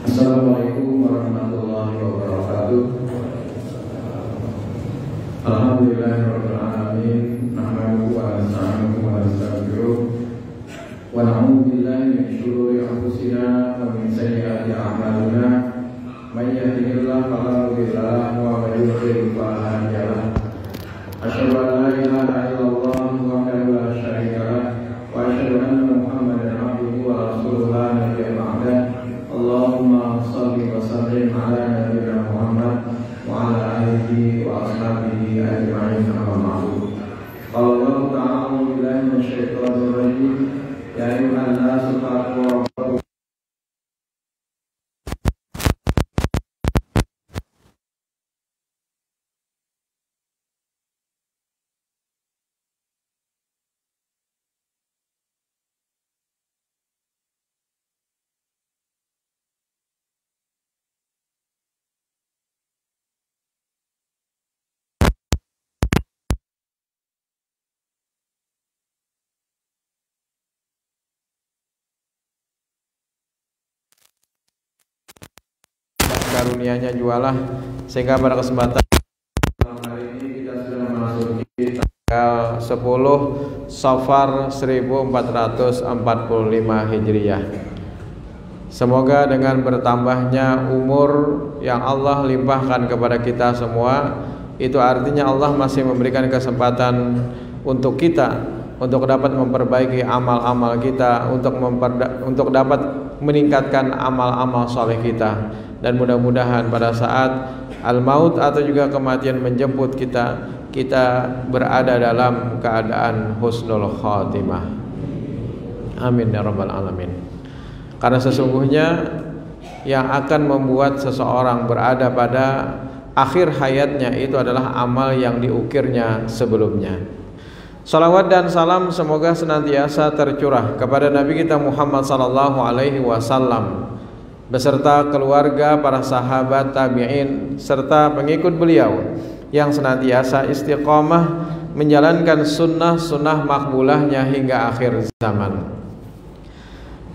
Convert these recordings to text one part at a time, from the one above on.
Assalamualaikum warahmatullahi wabarakatuh. Alhamdulillahirabbil alamin. Nahmaduhu wa nasta'inuhu wa nastaghfiruh. Wa na'udzu billahi min shururi anfusina wa min sayyiati a'malina. May yahdihillahu fala mudilla lahu wa may yudlil fala hadiya lahu. Asyhadu an la ilaha illallah wahdahu la syarika lahu wa asyhadu anna Muhammadan abduhu wa rasuluhu la nabiyya ba'dahu. Allahumma shalli wa sallim ala nabiyyina Muhammad wa ala alihi wa ashabihi ajma'in, amma ba'du. Allah ta'ala billahi minasyaitonir rajim. Ya ayyuhan nasu taqu rabbakum. Karunia-Nya jualah sehingga pada kesempatan hari ini kita sudah memasuki tanggal 10 Safar 1445 Hijriah. Semoga dengan bertambahnya umur yang Allah limpahkan kepada kita semua, itu artinya Allah masih memberikan kesempatan untuk kita untuk dapat memperbaiki amal-amal kita, untuk dapat meningkatkan amal-amal soleh kita. Dan mudah-mudahan pada saat al-maut atau juga kematian menjemput kita, kita berada dalam keadaan husnul khatimah. Amin ya rabbal alamin. Karena sesungguhnya yang akan membuat seseorang berada pada akhir hayatnya itu adalah amal yang diukirnya sebelumnya. Salawat dan salam semoga senantiasa tercurah kepada Nabi kita Muhammad sallallahu alaihi wasallam beserta keluarga, para sahabat, tabi'in, serta pengikut beliau yang senantiasa istiqomah menjalankan sunnah-sunnah makbulahnya hingga akhir zaman.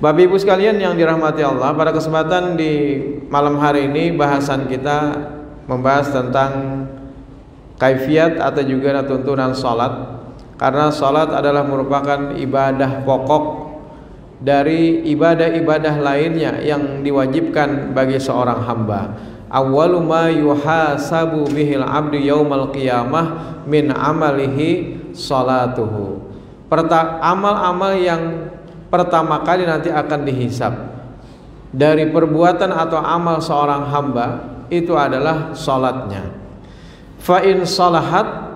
Bapak Ibu sekalian yang dirahmati Allah, pada kesempatan di malam hari ini bahasan kita membahas tentang kaifiat atau juga tuntunan salat, karena salat adalah merupakan ibadah pokok dari ibadah-ibadah lainnya yang diwajibkan bagi seorang hamba. Awwalu ma yuhasabu bihil abdu yaumal qiyamah min amalihi salatuhu. Amal-amal yang pertama kali nanti akan dihisab dari perbuatan atau amal seorang hamba itu adalah salatnya. Fa in salahat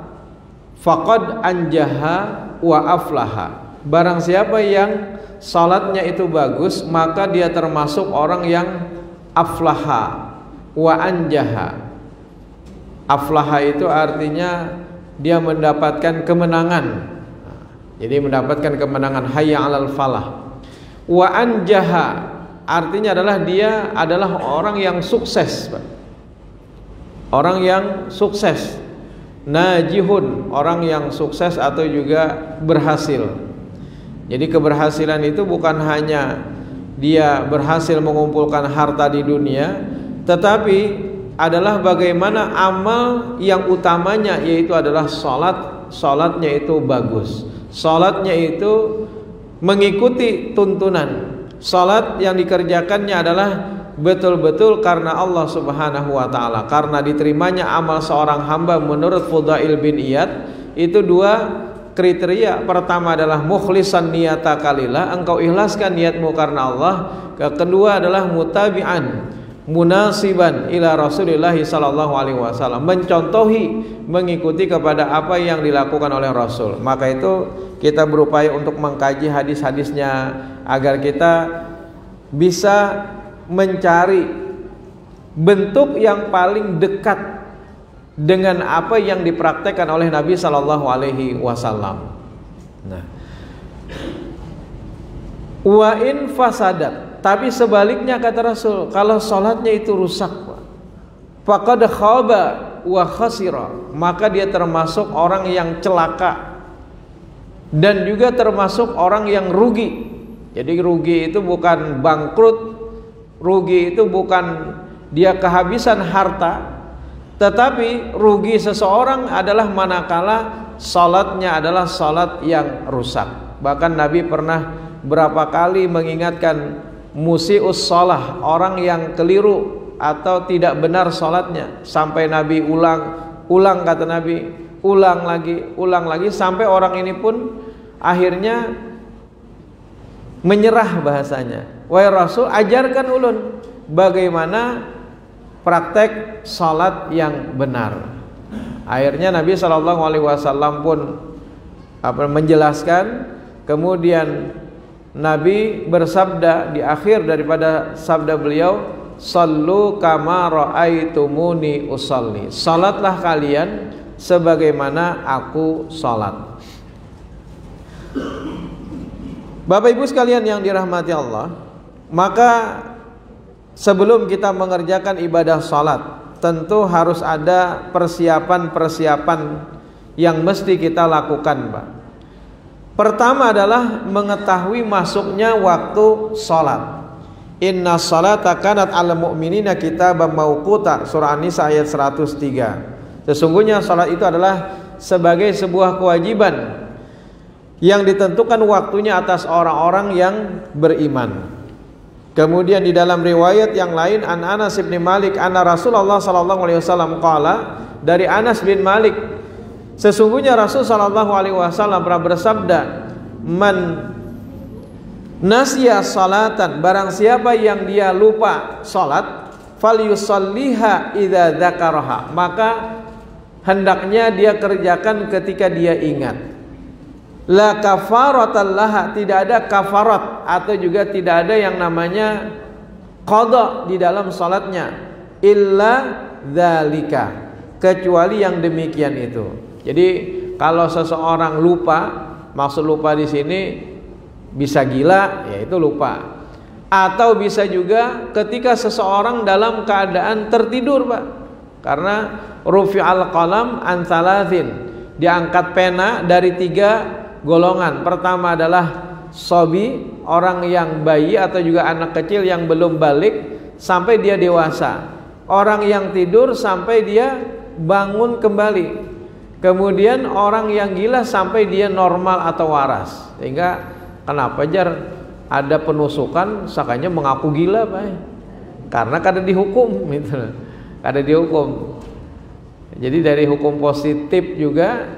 faqad anjaha wa aflaha. Barang siapa yang salatnya itu bagus, maka dia termasuk orang yang aflaha wa anjaha. Aflaha itu artinya dia mendapatkan kemenangan. Jadi mendapatkan kemenangan, hayya 'alal falah. Wa anjaha artinya adalah dia adalah orang yang sukses, Pak. Orang yang sukses. Najihun, orang yang sukses atau juga berhasil. Jadi keberhasilan itu bukan hanya dia berhasil mengumpulkan harta di dunia, tetapi adalah bagaimana amal yang utamanya, yaitu adalah salat. Salatnya itu bagus, salatnya itu mengikuti tuntunan. Salat yang dikerjakannya adalah betul-betul karena Allah Subhanahu wa ta'ala, karena diterimanya amal seorang hamba menurut Fudail bin Iyad itu dua kriteria. Pertama adalah mukhlisan niyata kalillah, engkau ikhlaskan niatmu karena Allah. Kedua adalah mutabi'an munasiban ila Rasulillah sallallahu alaihi wasallam, mencontohi, mengikuti kepada apa yang dilakukan oleh Rasul. Maka itu kita berupaya untuk mengkaji hadis-hadisnya agar kita bisa mencari bentuk yang paling dekat dengan apa yang dipraktekkan oleh Nabi sallallahu alaihi wasallam. Nah, wa in fasadat, tapi sebaliknya kata Rasul, kalau salatnya itu rusak, faqad khaba wa khasira, maka dia termasuk orang yang celaka dan juga termasuk orang yang rugi. Jadi rugi itu bukan bangkrut, Rugi itu bukan dia kehabisan harta, tetapi rugi seseorang adalah manakala salatnya adalah salat yang rusak. Bahkan Nabi pernah berapa kali mengingatkan musius shalah, orang yang keliru atau tidak benar salatnya, sampai Nabi ulang kata Nabi, ulang lagi sampai orang ini pun akhirnya menyerah bahasanya. Wahai Rasul, ajarkan ulun bagaimana praktek salat yang benar. Akhirnya Nabi SAW pun menjelaskan. Kemudian Nabi bersabda di akhir daripada sabda beliau, sallu kama ra'aitumuni usalli, salatlah kalian sebagaimana aku salat. Bapak Ibu sekalian yang dirahmati Allah, maka sebelum kita mengerjakan ibadah salat, tentu harus ada persiapan-persiapan yang mesti kita lakukan, Pak. Pertama adalah mengetahui masuknya waktu salat. Inna salata kanat 'alal mu'minina kitaban mauquta, surah An-Nisa ayat 103. Sesungguhnya salat itu adalah sebagai sebuah kewajiban yang ditentukan waktunya atas orang-orang yang beriman. Kemudian di dalam riwayat yang lain, an Anas bin Malik anna Rasulullah sallallahu alaihi wasallam qala, dari Anas bin Malik, sesungguhnya Rasul sallallahu alaihi wasallam pernah bersabda, man nasiya salatan, barang siapa yang dia lupa salat, falyusalliha idza dzakaraha, maka hendaknya dia kerjakan ketika dia ingat. La kafaratan laha, tidak ada kafarat atau juga tidak ada yang namanya qada di dalam salatnya, illa dzalika, kecuali yang demikian itu. Jadi kalau seseorang lupa, maksud lupa di sini bisa gila, yaitu lupa, atau bisa juga ketika seseorang dalam keadaan tertidur, Pak. Karena rufi'al qalam an thalathin, diangkat pena dari 3 golongan. Pertama adalah sobi, orang yang bayi atau juga anak kecil yang belum balik sampai dia dewasa. Orang yang tidur sampai dia bangun kembali. Kemudian orang yang gila sampai dia normal atau waras. Sehingga kenapa jar ada penusukan sakanya mengaku gila, Pak? Karena kada dihukum gitu. Kada dihukum. Jadi dari hukum positif juga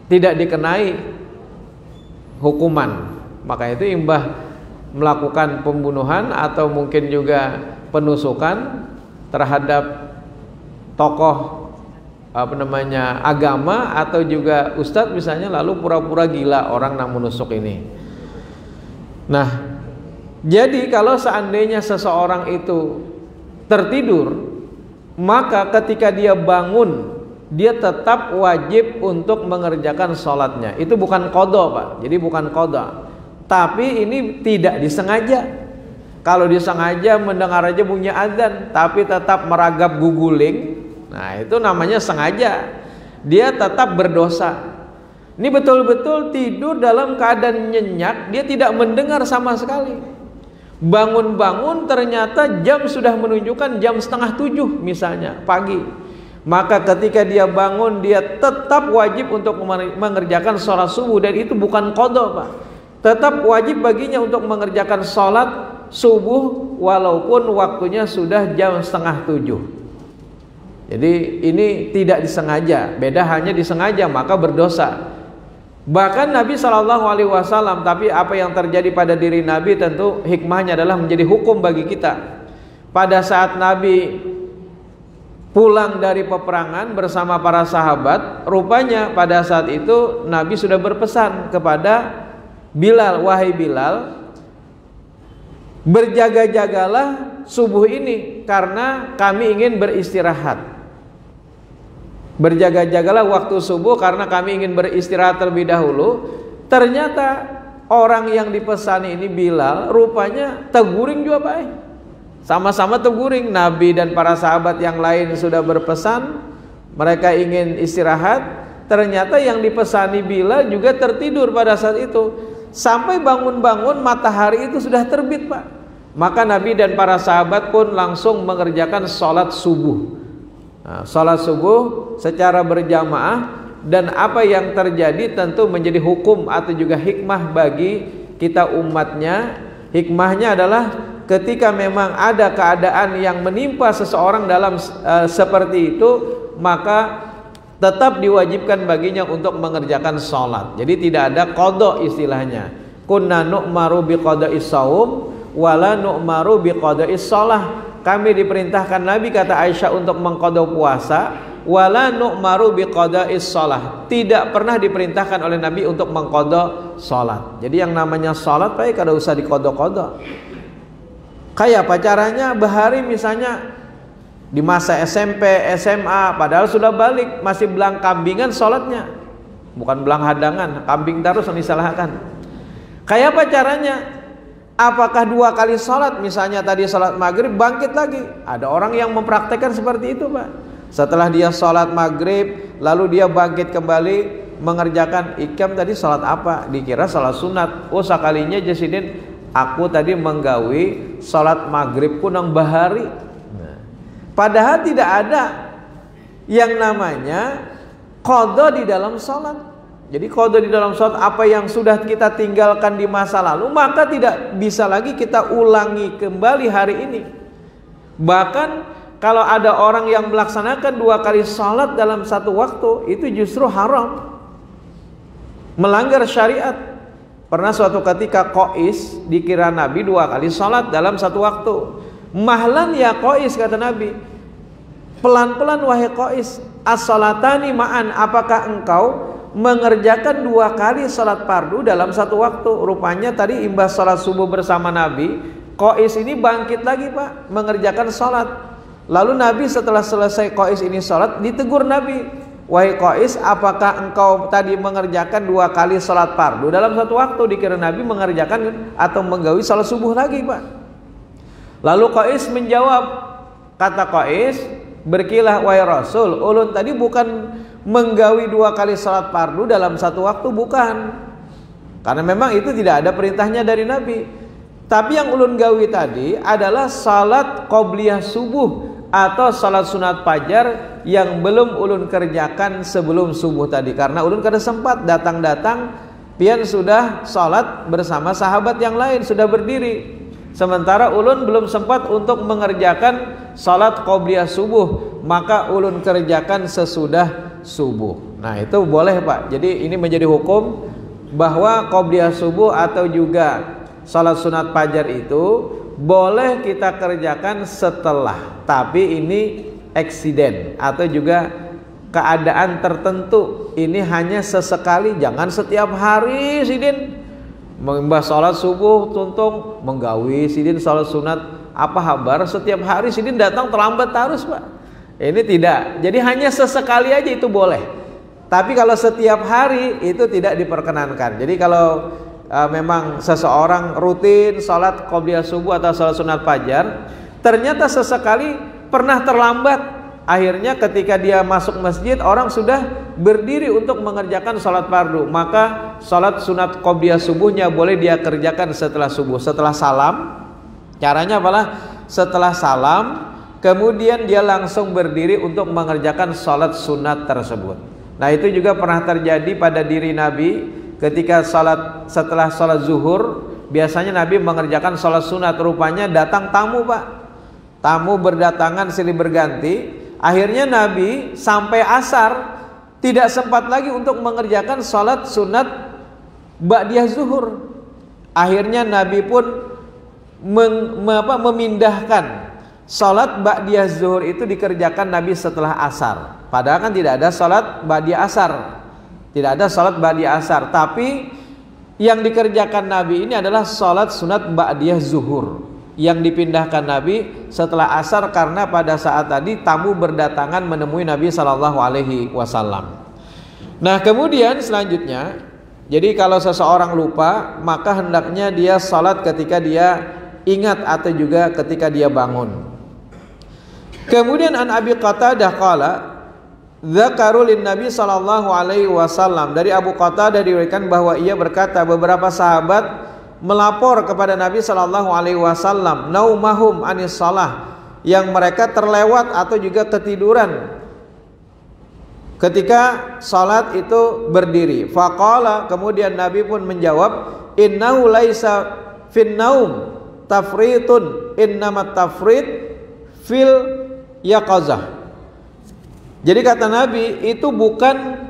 tidak dikenai hukuman. Maka itu imbah melakukan pembunuhan atau mungkin juga penusukan terhadap tokoh agama atau juga ustadz misalnya, lalu pura-pura gila orang yang menusuk ini. Nah, jadi kalau seandainya seseorang itu tertidur, maka ketika dia bangun, dia tetap wajib untuk mengerjakan sholatnya. Itu bukan qada, Pak. Jadi bukan qada, tapi ini tidak disengaja. Kalau disengaja mendengar aja bunyi azan tapi tetap meragap guguling, nah itu namanya sengaja. Dia tetap berdosa. Ini betul-betul tidur dalam keadaan nyenyak, dia tidak mendengar sama sekali. Bangun-bangun ternyata jam sudah menunjukkan jam 6:30 misalnya pagi. Maka ketika dia bangun, dia tetap wajib untuk mengerjakan sholat subuh. Dan itu bukan qada, Pak. Tetap wajib baginya untuk mengerjakan sholat subuh walaupun waktunya sudah jam 6:30. Jadi ini tidak disengaja. Beda hanya disengaja maka berdosa. Bahkan Nabi SAW, tapi apa yang terjadi pada diri Nabi tentu hikmahnya adalah menjadi hukum bagi kita. Pada saat Nabi pulang dari peperangan bersama para sahabat, rupanya pada saat itu Nabi sudah berpesan kepada Bilal, wahai Bilal, berjaga-jagalah subuh ini karena kami ingin beristirahat. Berjaga-jagalah waktu subuh karena kami ingin beristirahat terlebih dahulu. Ternyata orang yang dipesani ini Bilal rupanya teguring juga, Pak. Sama-sama teguring. Nabi dan para sahabat yang lain sudah berpesan, mereka ingin istirahat. Ternyata yang dipesani Bilal juga tertidur pada saat itu. Sampai bangun-bangun matahari itu sudah terbit, Pak. Maka Nabi dan para sahabat pun langsung mengerjakan sholat subuh. Nah, sholat subuh secara berjamaah, dan apa yang terjadi tentu menjadi hukum atau juga hikmah bagi kita umatnya. Hikmahnya adalah ketika memang ada keadaan yang menimpa seseorang dalam seperti itu, maka tetap diwajibkan baginya untuk mengerjakan sholat. Jadi tidak ada qada istilahnya. Kunna nu'maru biqada'is shaum wala nu'maru biqada'is shalah. Kami diperintahkan Nabi, kata Aisyah, untuk mengqada puasa, wala nu'maru biqada'is shalah. Tidak pernah diperintahkan oleh Nabi untuk mengqada salat. Jadi yang namanya salat baik kada usah diqada-qada. Kayak apa caranya? Bahari misalnya di masa SMP, SMA, padahal sudah balik, masih belang kambingan salatnya. Bukan belang hadangan, kambing terus yang disalahkan. Kayak apa caranya? Apakah 2 kali sholat, misalnya tadi sholat maghrib bangkit lagi? Ada orang yang mempraktekkan seperti itu, Pak. Setelah dia sholat maghrib, lalu dia bangkit kembali mengerjakan ikam. Tadi sholat apa? Dikira sholat sunat. Oh, sekalinya jasidin, aku tadi menggawi sholat maghrib kunang bahari. Nah, padahal tidak ada yang namanya qada di dalam sholat. Jadi qada di dalam sholat, apa yang sudah kita tinggalkan di masa lalu, maka tidak bisa lagi kita ulangi kembali hari ini. Bahkan kalau ada orang yang melaksanakan 2 kali sholat dalam satu waktu, itu justru haram, melanggar syariat. Pernah suatu ketika Qais dikira Nabi 2 kali sholat dalam satu waktu. Mahlan ya Qais, kata Nabi, pelan-pelan wahai Qais, as-salatani ma'an, apakah engkau mengerjakan 2 kali salat fardu dalam satu waktu? Rupanya tadi imbas salat subuh bersama Nabi, Qais ini bangkit lagi, Pak, mengerjakan salat. Lalu Nabi setelah selesai Qais ini salat, ditegur Nabi, wahai Qais, apakah engkau tadi mengerjakan 2 kali salat fardu dalam satu waktu? Dikira Nabi mengerjakan atau menggawi salat subuh lagi, Pak. Lalu Qais menjawab, kata Qais, berkilah wahai Rasul, ulun tadi bukan menggawi 2 kali salat fardu dalam satu waktu, bukan. Karena memang itu tidak ada perintahnya dari Nabi. Tapi yang ulun gawi tadi adalah salat qobliyah subuh atau salat sunat fajar yang belum ulun kerjakan sebelum subuh tadi. Karena ulun kada sempat datang-datang, pian sudah salat bersama sahabat yang lain, sudah berdiri. Sementara ulun belum sempat untuk mengerjakan salat qobliyah subuh, maka ulun kerjakan sesudah subuh. Nah, itu boleh, Pak. Jadi ini menjadi hukum bahwa qobliyah subuh atau juga salat sunat fajar itu boleh kita kerjakan setelah, tapi ini eksiden atau juga keadaan tertentu. Ini hanya sesekali, jangan setiap hari sidin mengimbah salat subuh tuntung menggawi sidin salat sunat apa habar setiap hari sidin datang terlambat terus, Pak. Ini tidak. Jadi hanya sesekali aja itu boleh. Tapi kalau setiap hari itu tidak diperkenankan. Jadi kalau memang seseorang rutin salat qobliyah subuh atau salat sunat fajar, ternyata sesekali pernah terlambat, akhirnya ketika dia masuk masjid orang sudah berdiri untuk mengerjakan salat fardu, maka salat sunat qobliyah subuhnya boleh dia kerjakan setelah subuh, setelah salam. Caranya apalah? Setelah salam kemudian dia langsung berdiri untuk mengerjakan salat sunat tersebut. Nah, itu juga pernah terjadi pada diri Nabi ketika setelah salat zuhur. Biasanya Nabi mengerjakan salat sunat, rupanya datang tamu, Pak. Tamu berdatangan silih berganti. Akhirnya Nabi sampai asar tidak sempat lagi untuk mengerjakan salat sunat ba'diyah zuhur. Akhirnya Nabi pun memindahkan salat ba'diyah zuhur itu dikerjakan Nabi setelah asar. Padahal kan tidak ada salat ba'diyah asar. Tidak ada salat ba'diyah asar, tapi yang dikerjakan Nabi ini adalah salat sunat ba'diyah zuhur yang dipindahkan Nabi setelah asar karena pada saat tadi tamu berdatangan menemui Nabi sallallahu alaihi wasallam. Nah, kemudian selanjutnya, jadi kalau seseorang lupa, maka hendaknya dia salat ketika dia ingat atau juga ketika dia bangun. Kemudian an Abi Qatadah qala dzakaru lin Nabi sallallahu alaihi wasallam, dari Abu Qatadah diriwayatkan bahwa ia berkata, beberapa sahabat melapor kepada Nabi Shallallahu Alaihi Wasallam naumahum anis salah, yang mereka terlewat atau juga ketiduran ketika salat itu berdiri. Faqala, kemudian Nabi pun menjawab, innahu laisa fin naum tafritun, innamat tafrit fil yaqazah. Jadi kata Nabi, itu bukan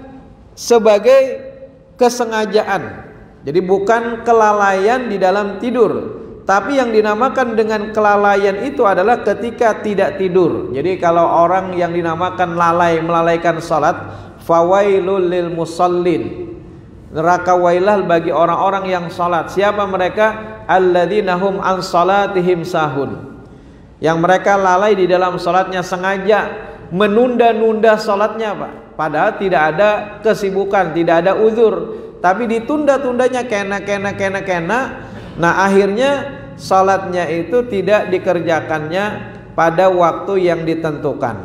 sebagai kesengajaan, jadi bukan kelalaian di dalam tidur, tapi yang dinamakan dengan kelalaian itu adalah ketika tidak tidur. Jadi kalau orang yang dinamakan lalai, melalaikan salat, fawailul lil musallin, neraka wailah bagi orang-orang yang salat. Siapa mereka? Alladzina hum an salatihim sahun, yang mereka lalai di dalam salatnya, sengaja menunda-nunda salatnya, Pak. Padahal tidak ada kesibukan, tidak ada uzur, tapi ditunda-tundanya kena. Nah akhirnya salatnya itu tidak dikerjakannya pada waktu yang ditentukan.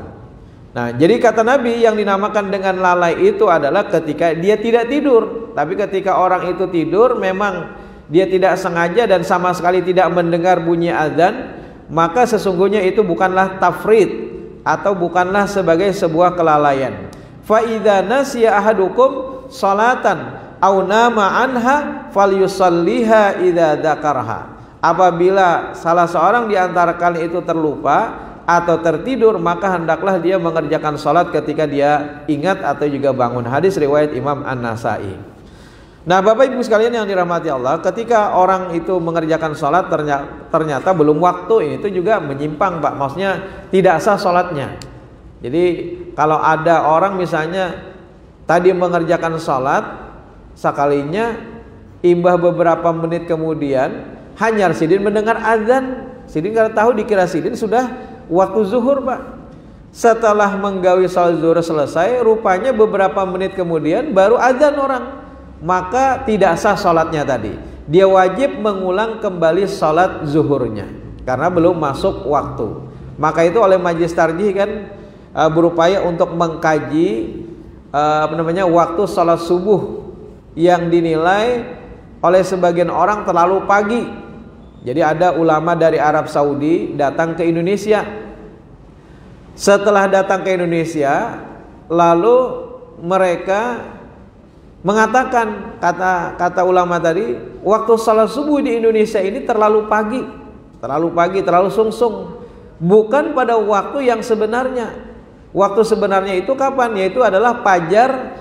Nah jadi kata Nabi, yang dinamakan dengan lalai itu adalah ketika dia tidak tidur. Tapi ketika orang itu tidur, memang dia tidak sengaja dan sama sekali tidak mendengar bunyi azan, maka sesungguhnya itu bukanlah tafrid atau bukanlah sebagai sebuah kelalaian. Fa idza nasiya ahadukum salatan aw nama anha falyusalliha idza dzakarha. Apabila salah seorang di antara kalian itu terlupa atau tertidur, maka hendaklah dia mengerjakan salat ketika dia ingat atau juga bangun. Hadis riwayat Imam An-Nasa'i. Nah Bapak Ibu sekalian yang dirahmati Allah, ketika orang itu mengerjakan salat ternyata belum waktu, ini itu juga menyimpang, Pak. Maksudnya tidak sah salatnya. Jadi kalau ada orang misalnya tadi mengerjakan salat, sekalinya imbah beberapa menit kemudian hanyar sidin mendengar azan. Sidin kalau tahu dikira sidin sudah waktu zuhur, Pak. Setelah menggawi salat zuhur selesai, rupanya beberapa menit kemudian baru azan orang. Maka tidak sah salatnya tadi. Dia wajib mengulang kembali salat zuhurnya karena belum masuk waktu. Maka itu oleh majelis tarjih kan berupaya untuk mengkaji waktu salat subuh yang dinilai oleh sebagian orang terlalu pagi. Jadi ada ulama dari Arab Saudi datang ke Indonesia. Setelah datang ke Indonesia, lalu mereka mengatakan, kata ulama tadi, waktu salat subuh di Indonesia ini terlalu pagi, terlalu sungsung, bukan pada waktu yang sebenarnya. Waktu sebenarnya itu kapan? Yaitu adalah fajar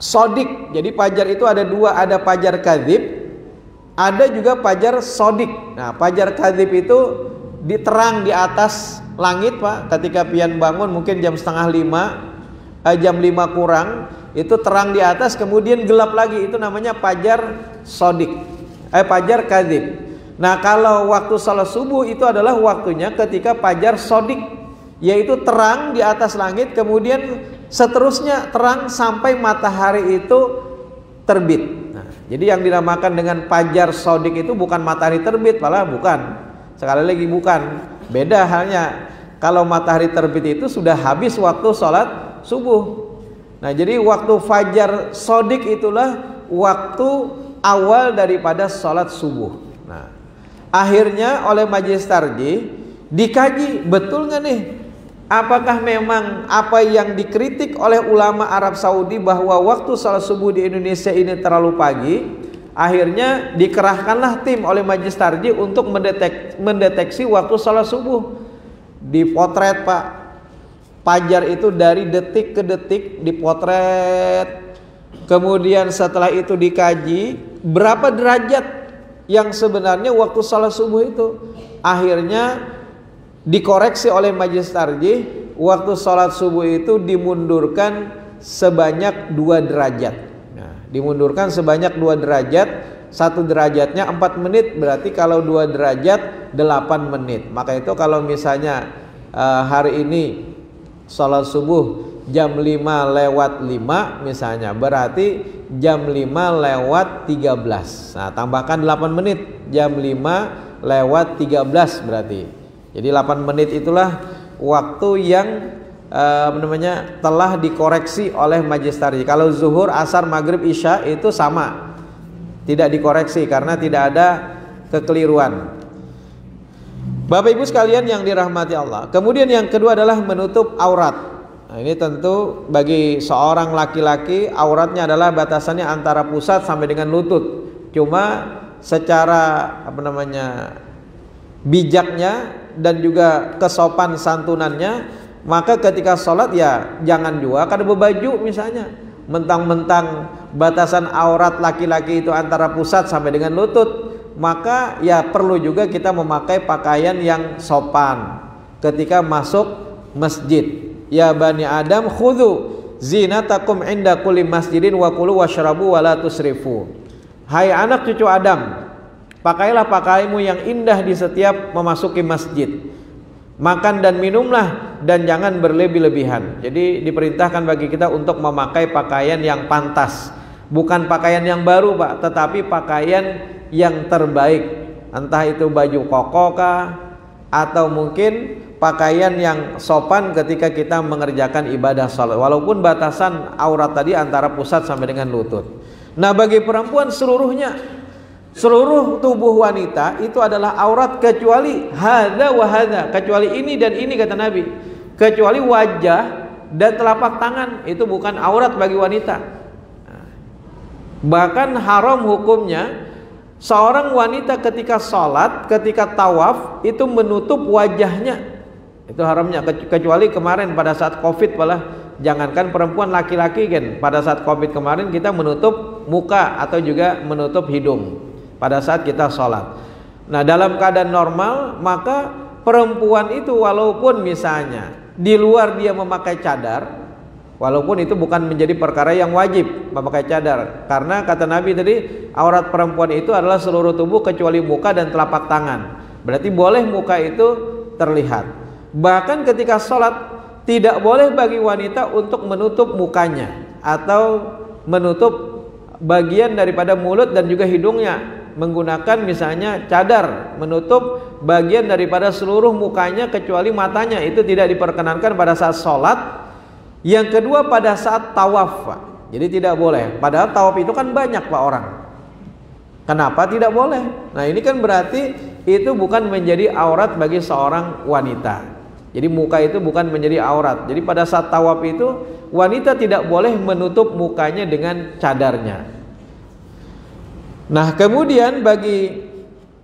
sodik. Jadi fajar itu ada dua, ada fajar kadzib, ada juga fajar sodik. Nah fajar kadzib itu diterang di atas langit, Pak. Ketika pian bangun mungkin jam 4:30, jam 5 kurang, itu terang di atas kemudian gelap lagi, itu namanya fajar sodik, fajar kadzib. Nah kalau waktu salat subuh itu adalah waktunya ketika fajar sodik, yaitu terang di atas langit kemudian seterusnya terang sampai matahari itu terbit. Nah, jadi yang dinamakan dengan fajar sodik itu bukan matahari terbit, malah bukan. Sekali lagi bukan. Beda halnya kalau matahari terbit itu sudah habis waktu sholat subuh. Nah jadi waktu fajar sodik itulah waktu awal daripada sholat subuh. Nah akhirnya oleh majelis tarjih dikaji betul nggak nih, apakah memang apa yang dikritik oleh ulama Arab Saudi bahwa waktu sholat subuh di Indonesia ini terlalu pagi. Akhirnya dikerahkanlah tim oleh majelis tarjih untuk mendeteksi waktu sholat subuh. Dipotret, Pak, fajar itu dari detik ke detik dipotret. Kemudian setelah itu dikaji berapa derajat yang sebenarnya waktu sholat subuh itu. Akhirnya dikoreksi oleh majelis tarjih, waktu sholat subuh itu dimundurkan sebanyak 2 derajat. Nah, dimundurkan sebanyak 2 derajat. 1 derajatnya 4 menit, berarti kalau 2 derajat 8 menit. Maka itu kalau misalnya hari ini sholat subuh jam 5:05 misalnya, berarti jam 5:13. Nah tambahkan 8 menit, jam 5:13 berarti. Jadi 8 menit itulah waktu yang telah dikoreksi oleh majelis tarjih. Kalau zuhur, asar, maghrib, isya itu sama. tidak dikoreksi karena tidak ada kekeliruan. Bapak Ibu sekalian yang dirahmati Allah. Kemudian yang kedua adalah menutup aurat. Nah, ini tentu bagi seorang laki-laki auratnya adalah batasannya antara pusat sampai dengan lutut. Cuma secara bijaknya dan juga kesopan santunannya, maka ketika sholat ya jangan juga kada berbaju misalnya. Mentang-mentang batasan aurat laki-laki itu antara pusat sampai dengan lutut, maka ya perlu juga kita memakai pakaian yang sopan ketika masuk masjid. Ya bani Adam khudhu zinatakum inda kulli masjidin wa kulu washrabu wa la tusrifu. Hai anak cucu Adam, pakailah pakaianmu yang indah di setiap memasuki masjid. Makan dan minumlah dan jangan berlebih-lebihan. Jadi diperintahkan bagi kita untuk memakai pakaian yang pantas. Bukan pakaian yang baru Pak, tetapi pakaian yang terbaik. Entah itu baju koko kah, atau mungkin pakaian yang sopan ketika kita mengerjakan ibadah salat. Walaupun batasan aurat tadi antara pusat sampai dengan lutut. Nah bagi perempuan seluruh tubuh wanita itu adalah aurat kecuali hadza wa hadza, kecuali ini dan ini kata Nabi. Kecuali wajah dan telapak tangan, itu bukan aurat bagi wanita. Bahkan haram hukumnya seorang wanita ketika sholat, ketika tawaf itu menutup wajahnya. Itu haramnya, kecuali kemarin pada saat Covid malah, jangankan perempuan, laki-laki kan pada saat Covid kemarin kita menutup muka atau juga menutup hidung pada saat kita sholat. Nah dalam keadaan normal maka perempuan itu walaupun misalnya di luar dia memakai cadar, walaupun itu bukan menjadi perkara yang wajib memakai cadar, karena kata Nabi tadi aurat perempuan itu adalah seluruh tubuh kecuali muka dan telapak tangan. Berarti boleh muka itu terlihat. Bahkan ketika sholat tidak boleh bagi wanita untuk menutup mukanya atau menutup bagian daripada mulut dan juga hidungnya, menggunakan misalnya cadar menutup bagian daripada seluruh mukanya kecuali matanya. Itu tidak diperkenankan pada saat sholat. Yang kedua pada saat tawaf Pak. Jadi tidak boleh. Padahal tawaf itu kan banyak Pak orang. Kenapa tidak boleh? Nah ini kan berarti itu bukan menjadi aurat bagi seorang wanita. Jadi muka itu bukan menjadi aurat. Jadi pada saat tawaf itu wanita tidak boleh menutup mukanya dengan cadarnya. Nah kemudian bagi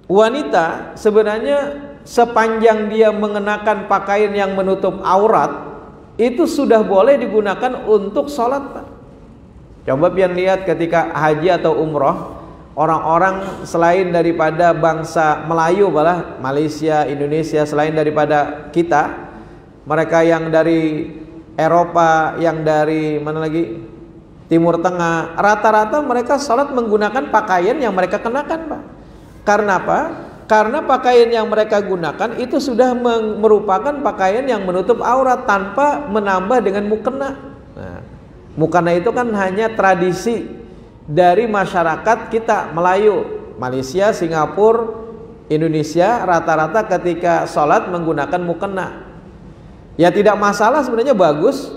wanita sebenarnya sepanjang dia mengenakan pakaian yang menutup aurat itu sudah boleh digunakan untuk sholat Pak. Coba pian lihat ketika haji atau umroh, orang-orang selain daripada bangsa Melayu malah Malaysia, Indonesia, selain daripada kita, mereka yang dari Eropa, yang dari mana lagi, Timur Tengah, rata-rata mereka sholat menggunakan pakaian yang mereka kenakan Pak. Karena apa? Karena pakaian yang mereka gunakan itu sudah merupakan pakaian yang menutup aurat tanpa menambah dengan mukena. Nah, mukena itu kan hanya tradisi dari masyarakat kita Melayu, Malaysia, Singapura, Indonesia, rata-rata ketika sholat menggunakan mukena. Ya tidak masalah sebenarnya, bagus.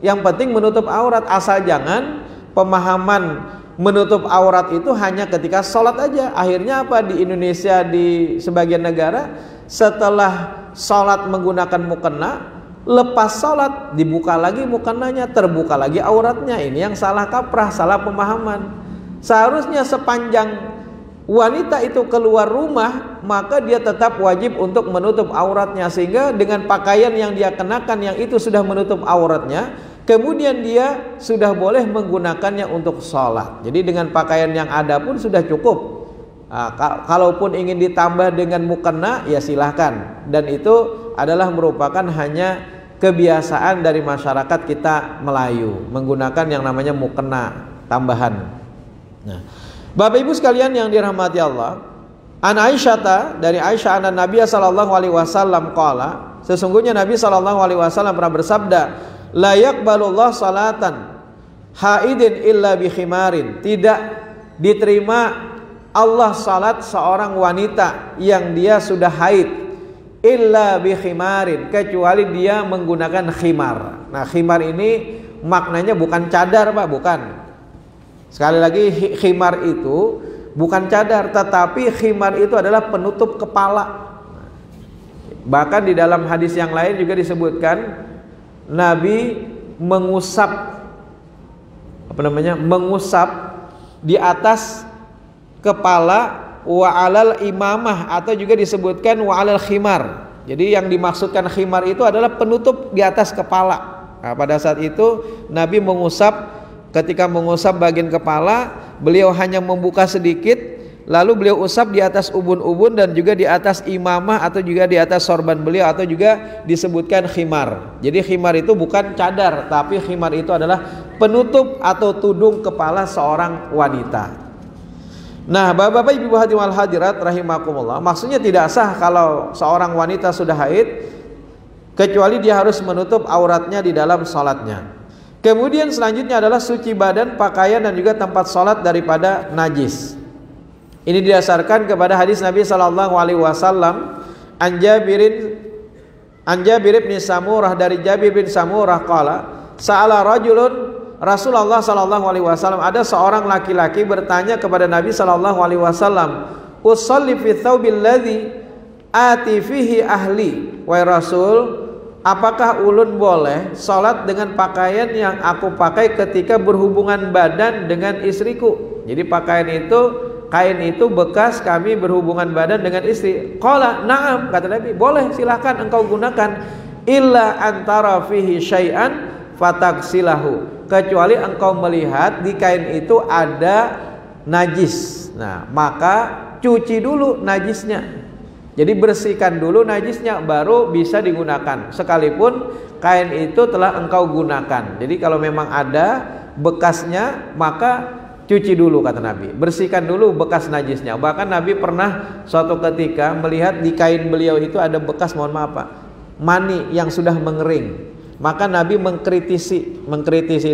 Yang penting menutup aurat, asal jangan pemahaman menutup aurat itu hanya ketika sholat aja. Akhirnya apa, di Indonesia di sebagian negara setelah sholat menggunakan mukena, lepas sholat dibuka lagi mukenanya, terbuka lagi auratnya. Ini yang salah kaprah, salah pemahaman. Seharusnya sepanjang wanita itu keluar rumah maka dia tetap wajib untuk menutup auratnya, sehingga dengan pakaian yang dia kenakan yang itu sudah menutup auratnya, kemudian dia sudah boleh menggunakannya untuk sholat. Jadi dengan pakaian yang ada pun sudah cukup. Nah, kalaupun ingin ditambah dengan mukena ya silahkan, dan itu adalah merupakan hanya kebiasaan dari masyarakat kita Melayu menggunakan yang namanya mukena tambahan. Nah, Bapak Ibu sekalian yang dirahmati Allah, an Aisyah, dari Aisyah anna Nabi sallallahu alaihi wasallam qala, sesungguhnya Nabi sallallahu alaihi wasallam pernah bersabda, la yaqbalullah salatan haidin illa bi khimarin, tidak diterima Allah salat seorang wanita yang dia sudah haid, illa bi khimarin, kecuali dia menggunakan khimar. Nah khimar ini maknanya bukan cadar Pak, bukan. Sekali lagi, khimar itu bukan cadar, tetapi khimar itu adalah penutup kepala. Bahkan di dalam hadis yang lain juga disebutkan Nabi mengusap di atas kepala wa alal imamah, atau juga disebutkan wa alal khimar. Jadi yang dimaksudkan khimar itu adalah penutup di atas kepala. Nah, pada saat itu Nabi ketika mengusap bagian kepala, beliau hanya membuka sedikit, lalu beliau usap di atas ubun-ubun dan juga di atas imamah atau juga di atas sorban beliau, atau juga disebutkan khimar. Jadi khimar itu bukan cadar, tapi khimar itu adalah penutup atau tudung kepala seorang wanita. Nah, bapak-bapak, ibu hadirin hadirat rahimakumullah, maksudnya tidak sah kalau seorang wanita sudah haid kecuali dia harus menutup auratnya di dalam sholatnya. Kemudian selanjutnya adalah suci badan, pakaian dan juga tempat sholat daripada najis. Ini didasarkan kepada hadis Nabi sallallahu alaihi wasallam an Jabir bin Samurah, dari Jabir bin Samurah qala sa'ala rajulun Rasulullah sallallahu alaihi wasallam, ada seorang laki-laki bertanya kepada Nabi sallallahu alaihi wasallam, usolli fi thawbil ladzi ati fihi ahli, wahai Rasul, apakah ulun boleh sholat dengan pakaian yang aku pakai ketika berhubungan badan dengan istriku? Jadi kain itu bekas kami berhubungan badan dengan istri. Qala na'am, kata Nabi, boleh, silahkan engkau gunakan. Illa antara fihi syai'an fataksilahu, kecuali engkau melihat di kain itu ada najis. Nah, maka cuci dulu najisnya. Jadi bersihkan dulu najisnya, baru bisa digunakan, sekalipun kain itu telah engkau gunakan. Jadi kalau memang ada bekasnya, maka cuci dulu, kata Nabi, bersihkan dulu bekas najisnya. Bahkan Nabi pernah suatu ketika melihat di kain beliau itu ada bekas, mohon maaf Pak, mani yang sudah mengering. Maka Nabi mengkritisi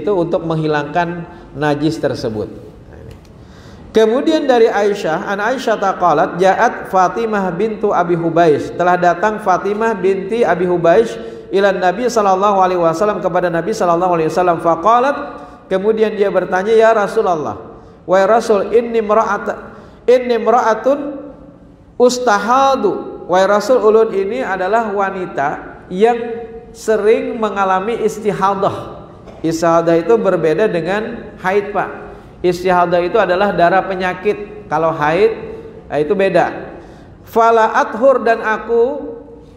itu untuk menghilangkan najis tersebut. Kemudian dari Aisyah, an Aisyah taqalat ja'at Fatimah bintu Abi Hubaish, telah datang Fatimah binti Abi Hubaish ila Nabi sallallahu alaihi wasallam, kepada Nabi sallallahu alaihi wasallam. Faqalat, kemudian dia bertanya, ya Rasulullah, wahai Rasul, inni imra'atun ustahadu, wahai Rasul, ulun ini adalah wanita yang sering mengalami istihadah. Istihadah itu berbeda dengan haid, Pak. Istihadah itu adalah darah penyakit. Kalau haid itu beda. Fala athur, dan aku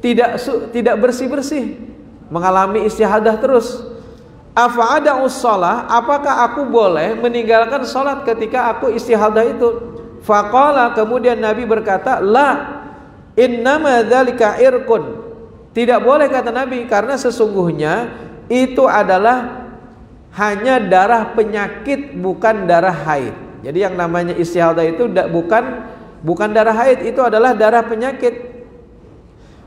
tidak bersih-bersih, mengalami istihadah terus. Afa'ada ussalah, apakah aku boleh meninggalkan sholat ketika aku istihadah itu? Faqala, kemudian Nabi berkata, la innama dzalika irqun, tidak boleh, kata Nabi, karena sesungguhnya itu adalah hanya darah penyakit, bukan darah haid. Jadi yang namanya istihadah itu bukan darah haid, itu adalah darah penyakit.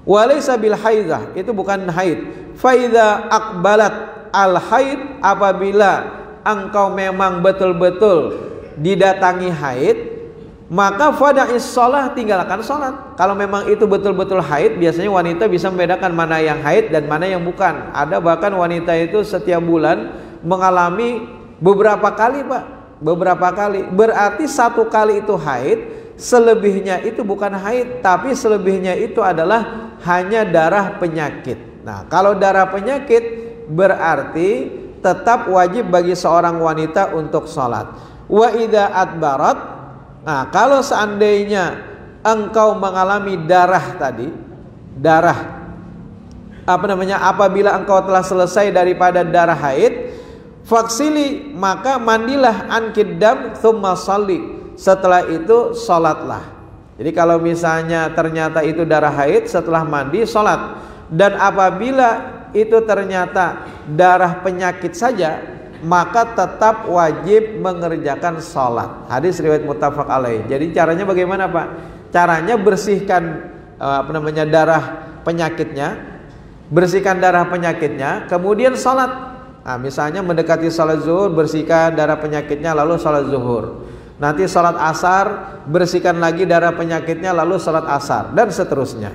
Walaysa bil haidah, itu bukan haid. Fa idza aqbalat al haid, apabila engkau memang betul-betul didatangi haid, maka fada'is sholah, tinggalkan sholat. Kalau memang itu betul-betul haid, biasanya wanita bisa membedakan mana yang haid dan mana yang bukan. Ada bahkan wanita itu setiap bulan mengalami beberapa kali, Pak, beberapa kali. Berarti satu kali itu haid, selebihnya itu bukan haid, tapi selebihnya itu adalah hanya darah penyakit. Nah, kalau darah penyakit berarti tetap wajib bagi seorang wanita untuk sholat. Wa idza adbarat, nah, kalau seandainya engkau mengalami apabila engkau telah selesai daripada darah haid, faksili, maka mandilah, ankidam thumma sholli, setelah itu sholatlah. Jadi kalau misalnya ternyata itu darah haid, setelah mandi sholat. Dan apabila itu ternyata darah penyakit saja, maka tetap wajib mengerjakan sholat. Hadis riwayat muttafaq alaih. Jadi caranya bagaimana, Pak? Caranya bersihkan darah penyakitnya, kemudian sholat. Nah, misalnya mendekati sholat zuhur, bersihkan darah penyakitnya, lalu sholat zuhur. Nanti sholat asar, bersihkan lagi darah penyakitnya, lalu sholat asar, dan seterusnya.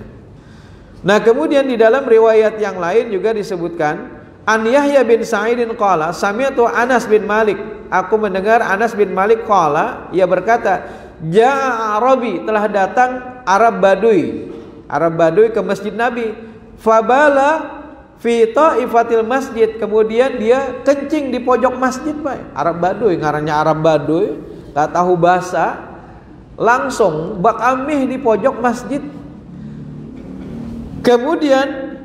Nah, kemudian di dalam riwayat yang lain juga disebutkan An Yahya bin Sa'idin qala sami'tu Anas bin Malik, aku mendengar Anas bin Malik qala, ia berkata, ja'a Arabi, telah datang Arab Badui ke masjid Nabi, fabala fi ta'ifatil masjid, kemudian dia kencing di pojok masjid, Pak. Arab Badui, ngarannya Arab Badui, tak tahu bahasa, langsung bak amih di pojok masjid. Kemudian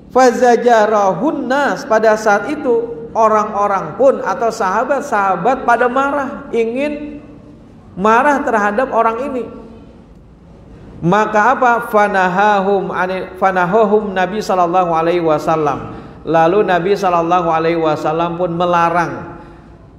fazajarahun nas, pada saat itu orang-orang pun atau sahabat-sahabat pada marah, ingin marah terhadap orang ini. Maka apa? Fanahahum Nabi sallallahu alaihi wasallam. Lalu Nabi sallallahu alaihi wasallam pun melarang,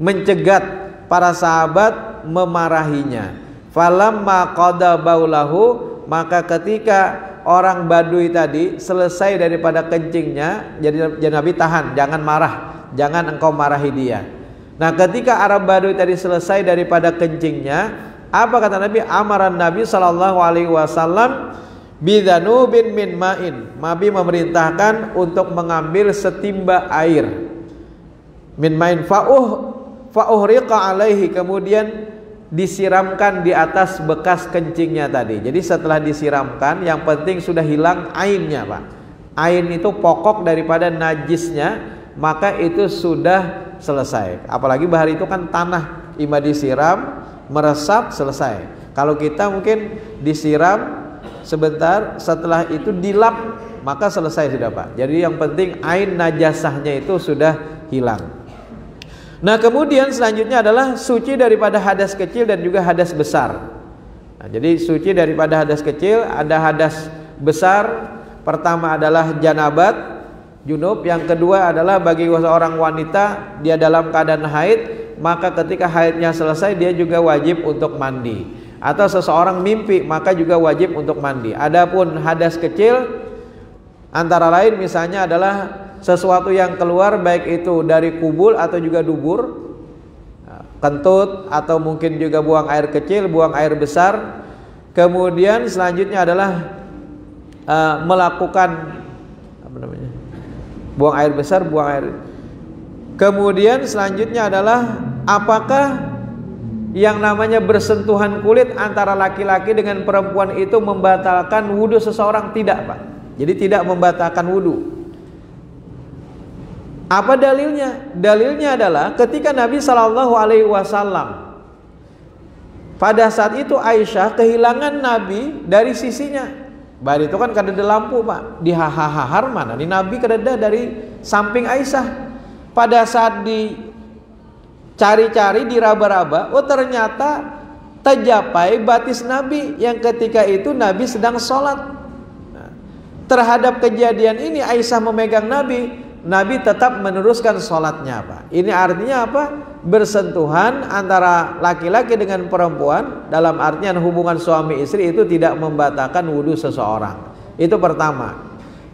mencegat para sahabat memarahinya. Falamma qada baulahu, maka ketika orang Badui tadi selesai daripada kencingnya, jadi Nabi tahan, jangan marah, jangan engkau marahi dia. Nah, ketika Arab Badui tadi selesai daripada kencingnya, apa kata Nabi? Amaran Nabi sallallahu alaihi wasallam bidzanubin min ma'in. Nabi memerintahkan untuk mengambil setimba air. Min ma'in fa'uhriqa alaihi, kemudian disiramkan di atas bekas kencingnya tadi. Jadi setelah disiramkan, yang penting sudah hilang ainnya, Pak. Ain itu pokok daripada najisnya, maka itu sudah selesai. Apalagi bahar itu kan tanah, ima disiram, meresap, selesai. Kalau kita mungkin disiram sebentar, setelah itu dilap, maka selesai sudah, Pak. Jadi yang penting ain najasahnya itu sudah hilang. Nah, kemudian selanjutnya adalah suci daripada hadas kecil dan juga hadas besar. Nah, jadi suci daripada hadas kecil, ada hadas besar. Pertama adalah janabat, junub. Yang kedua adalah bagi seorang wanita, dia dalam keadaan haid, maka ketika haidnya selesai dia juga wajib untuk mandi. Atau seseorang mimpi, maka juga wajib untuk mandi. Adapun hadas kecil antara lain misalnya adalah sesuatu yang keluar, baik itu dari kubul atau juga dubur, kentut, atau mungkin juga buang air kecil, buang air besar. Kemudian selanjutnya adalah melakukan buang air besar, buang air. Kemudian selanjutnya adalah apakah yang namanya bersentuhan kulit antara laki-laki dengan perempuan itu membatalkan wudhu seseorang? Tidak, Pak. Jadi tidak membatalkan wudhu. Apa dalilnya? Dalilnya adalah ketika Nabi Shallallahu Alaihi Wasallam pada saat itu Aisyah kehilangan Nabi dari sisinya. Bari itu kan kada ada lampu, Pak. Di hahar mana? Di Nabi kada ada dari samping Aisyah. Pada saat dicari-cari, diraba-raba, oh ternyata tercapai batis Nabi yang ketika itu Nabi sedang sholat. Nah, terhadap kejadian ini Aisyah memegang Nabi. Nabi tetap meneruskan sholatnya, Pak. Ini artinya apa? Bersentuhan antara laki-laki dengan perempuan dalam artian hubungan suami istri itu tidak membatalkan wudhu seseorang. Itu pertama.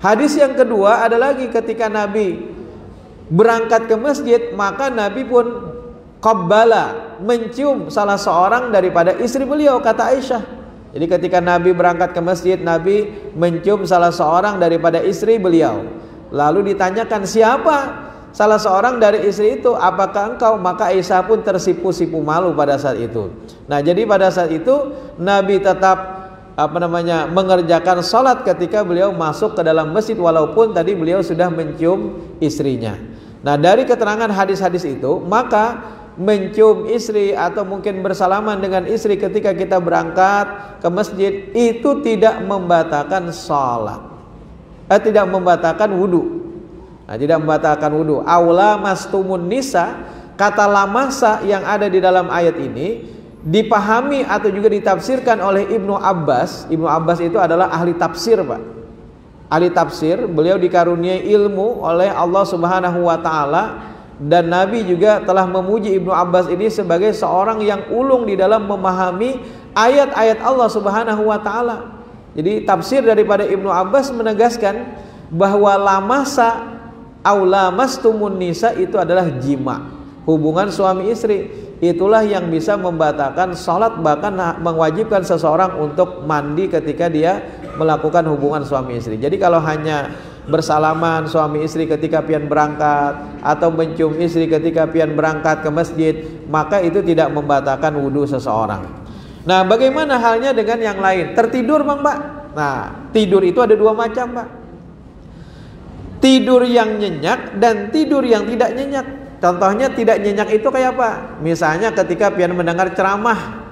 Hadis yang kedua ada lagi ketika Nabi berangkat ke masjid, maka Nabi pun qabbala, mencium salah seorang daripada istri beliau, kata Aisyah. Jadi ketika Nabi berangkat ke masjid, Nabi mencium salah seorang daripada istri beliau. Lalu ditanyakan, siapa salah seorang dari istri itu? Apakah engkau? Maka Aisyah pun tersipu-sipu malu pada saat itu. Nah, jadi pada saat itu Nabi tetap mengerjakan sholat ketika beliau masuk ke dalam masjid, walaupun tadi beliau sudah mencium istrinya. Nah, dari keterangan hadis-hadis itu, maka mencium istri atau mungkin bersalaman dengan istri ketika kita berangkat ke masjid itu tidak membatalkan sholat, tidak membatalkan wudhu. Nah, tidak membatalkan wudhu. Aula mastumun nisa, kata lamasa yang ada di dalam ayat ini dipahami atau juga ditafsirkan oleh Ibnu Abbas. Ibnu Abbas itu adalah ahli tafsir, Pak. Ahli tafsir, beliau dikaruniai ilmu oleh Allah Subhanahu wa taala, dan Nabi juga telah memuji Ibnu Abbas ini sebagai seorang yang ulung di dalam memahami ayat-ayat Allah Subhanahu wa taala. Jadi tafsir daripada Ibnu Abbas menegaskan bahwa lamasa aula mastumun nisa itu adalah jima, hubungan suami istri. Itulah yang bisa membatalkan sholat, bahkan mewajibkan seseorang untuk mandi ketika dia melakukan hubungan suami istri. Jadi kalau hanya bersalaman suami istri ketika pian berangkat, atau mencium istri ketika pian berangkat ke masjid, maka itu tidak membatalkan wudhu seseorang. Nah, bagaimana halnya dengan yang lain? Tertidur Bang Pak? Nah, tidur itu ada dua macam Pak. Tidur yang nyenyak dan tidur yang tidak nyenyak. Contohnya tidak nyenyak itu kayak apa? Misalnya ketika pian mendengar ceramah,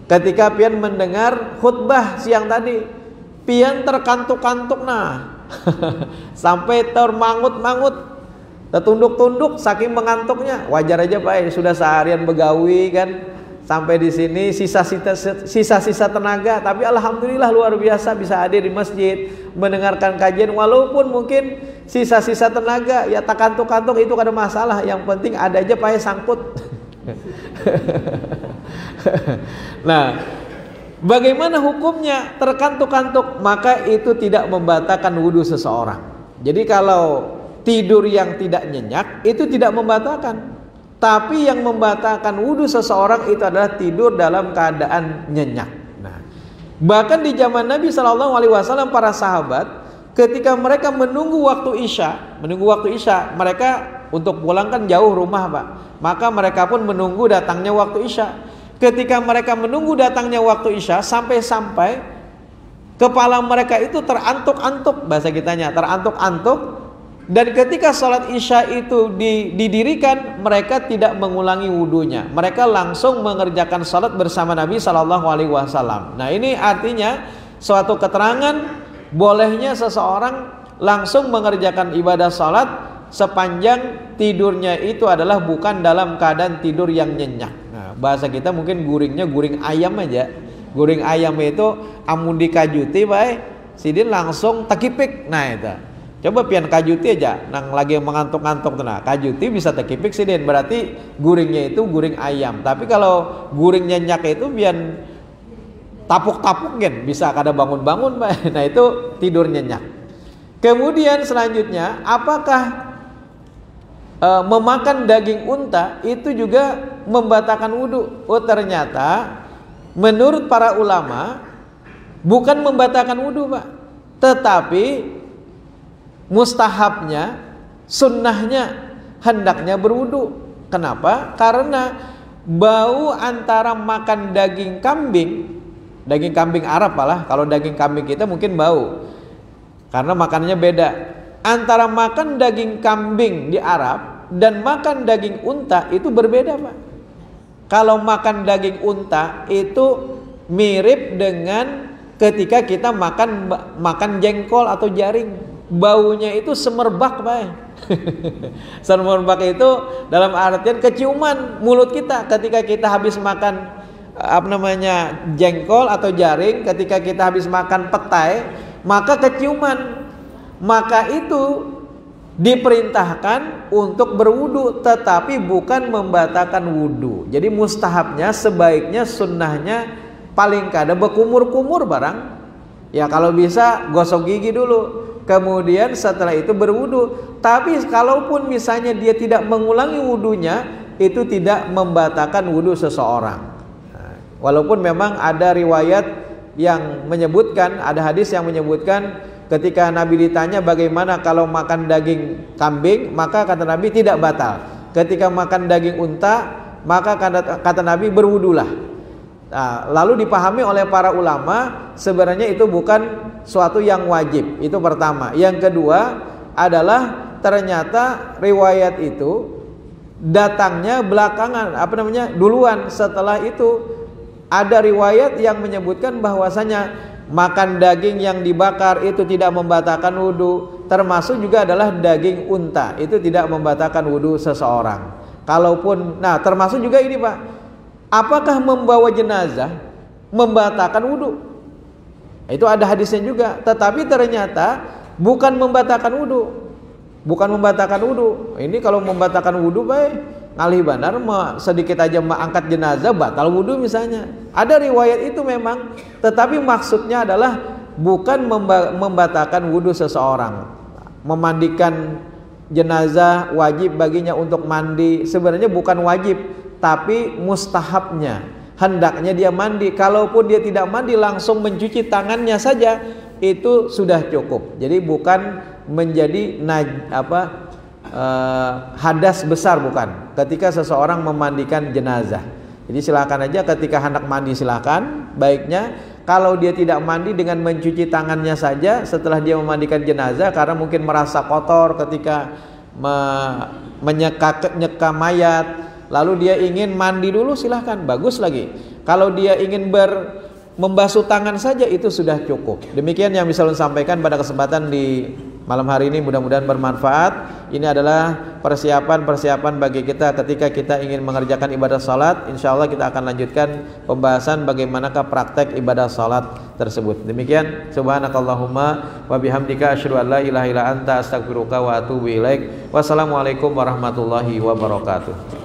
ketika pian mendengar khutbah siang tadi, pian terkantuk-kantuk nah sampai termangut-mangut, tertunduk-tunduk saking mengantuknya. Wajar aja Pak, sudah seharian begawi kan, sampai di sini sisa-sisa tenaga, tapi alhamdulillah luar biasa bisa hadir di masjid mendengarkan kajian, walaupun mungkin sisa-sisa tenaga, ya tak kantuk-kantuk itu kada masalah, yang penting ada aja Pak sangkut. Nah, bagaimana hukumnya terkantuk-kantuk? Maka itu tidak membatalkan wudhu seseorang. Jadi kalau tidur yang tidak nyenyak itu tidak membatalkan. Tapi yang membatalkan wudhu seseorang itu adalah tidur dalam keadaan nyenyak. Nah, bahkan di zaman Nabi SAW, para sahabat ketika mereka menunggu waktu isya, mereka untuk pulang kan jauh rumah Pak. Maka mereka pun menunggu datangnya waktu isya. Ketika mereka menunggu datangnya waktu isya, sampai-sampai kepala mereka itu terantuk-antuk, bahasa kitanya terantuk-antuk. Dan ketika sholat isya itu didirikan, mereka tidak mengulangi wudhunya. Mereka langsung mengerjakan sholat bersama Nabi SAW. Nah, ini artinya suatu keterangan bolehnya seseorang langsung mengerjakan ibadah sholat sepanjang tidurnya itu adalah bukan dalam keadaan tidur yang nyenyak. Nah, bahasa kita mungkin guringnya guring ayam aja. Guring ayam itu amun dikajuti baik, sidin langsung takipik. Nah itu. Coba pian kajuti aja, nang lagi mengantuk-ngantuk tuh, nah kajuti bisa tekipik sih, berarti guringnya itu guring ayam. Tapi kalau guring nyenyak itu pian tapuk-tapuk kan, bisa kada bangun-bangun, Pak. Nah itu tidur nyenyak. Kemudian selanjutnya, apakah memakan daging unta itu juga membatalkan wudhu? Oh ternyata menurut para ulama bukan membatalkan wudhu Pak, tetapi mustahabnya, sunnahnya, hendaknya berwudu. Kenapa? Karena bau antara makan daging kambing Arab malah, kalau daging kambing kita mungkin bau karena makanannya beda. Antara makan daging kambing di Arab dan makan daging unta itu berbeda Pak. Kalau makan daging unta itu mirip dengan ketika kita makan jengkol atau jaring. Baunya itu semerbak Pak. Semerbak itu dalam artian keciuman mulut kita ketika kita habis makan jengkol atau jaring, ketika kita habis makan petai, maka keciuman. Maka itu diperintahkan untuk berwudu, tetapi bukan membatalkan wudu. Jadi mustahabnya, sebaiknya, sunnahnya paling kada berkumur-kumur barang. Ya kalau bisa gosok gigi dulu, kemudian setelah itu berwudu. Tapi kalaupun misalnya dia tidak mengulangi wudunya, itu tidak membatalkan wudu seseorang. Nah, walaupun memang ada riwayat yang menyebutkan, ada hadis yang menyebutkan ketika Nabi ditanya bagaimana kalau makan daging kambing, maka kata Nabi tidak batal. Ketika makan daging unta, maka kata Nabi berwudulah. Nah, lalu dipahami oleh para ulama sebenarnya itu bukan suatu yang wajib. Itu pertama. Yang kedua adalah ternyata riwayat itu datangnya belakangan, duluan. Setelah itu ada riwayat yang menyebutkan bahwasanya makan daging yang dibakar itu tidak membatalkan wudu, termasuk juga adalah daging unta itu tidak membatalkan wudu seseorang. Kalaupun, nah termasuk juga ini Pak, apakah membawa jenazah membatalkan wudu? Itu ada hadisnya juga, tetapi ternyata bukan membatalkan wudu. Bukan membatalkan wudu. Ini kalau membatalkan wudu baik ngalih banar sedikit aja angkat jenazah batal wudu misalnya. Ada riwayat itu memang, tetapi maksudnya adalah bukan membatalkan wudu seseorang. Memandikan jenazah wajib baginya untuk mandi, sebenarnya bukan wajib, tapi mustahabnya, hendaknya dia mandi. Kalaupun dia tidak mandi, langsung mencuci tangannya saja, itu sudah cukup. Jadi bukan menjadi hadas besar, bukan. Ketika seseorang memandikan jenazah. Jadi silakan aja ketika hendak mandi, silakan. Baiknya kalau dia tidak mandi dengan mencuci tangannya saja setelah dia memandikan jenazah, karena mungkin merasa kotor ketika menyeka mayat, lalu dia ingin mandi dulu, silahkan, bagus lagi. Kalau dia ingin membasuh tangan saja itu sudah cukup. Demikian yang bisa saya sampaikan pada kesempatan di malam hari ini, mudah-mudahan bermanfaat. Ini adalah persiapan bagi kita ketika kita ingin mengerjakan ibadah salat. Insyaallah kita akan lanjutkan pembahasan bagaimanakah praktek ibadah salat tersebut. Demikian, subhanakallahumma wa bihamdika asyhadu an la ilaha illa anta astaghfiruka wa atubu ilaik. Wassalamualaikum warahmatullahi wabarakatuh.